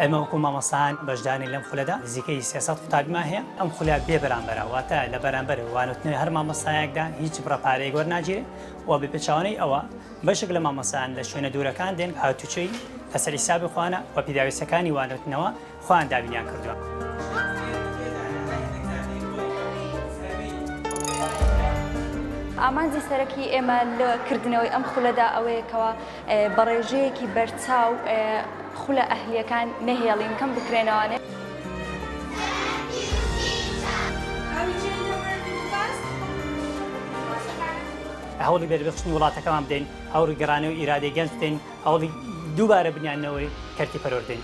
ئەمە وەکو مامۆستایان بەشداری لەم خولەدا نزیکەی 300 قوتابیمان هەیە. ئەم خولە بێ بەرامبەرە، واتە لە بەرامبەر وانوتنەوەی هەر مامۆستایەکدا هیچ بڕەپارەیەک وەرناگیرێ و بەپێچاوانەی ئەوە بەشێک لە مامۆستایان لە شوێنە دوورەکان دێن هاتوچۆی لەسەر حیسابی خوانە و پیداویستەکانی وانوتنەوە خۆیان دابینیان کردووە. ئامانجی سەرەکی ئێمە لە کردنەوەی ئەم خولەدا ئەوەیەکەوە بەڕێژەیەکی بەرچاو خولە ئەهلیەکان نەهێڵین کەم بکرێنەوەنێ. هەوڵی بەربەخشنی وڵاتەکەمان بدەین، هەوڵی گەڕانەوەی ئیرادەی گەنج بدەین، هەوڵی دووبارە بنیانەوەی کەرتی پەروەردەین.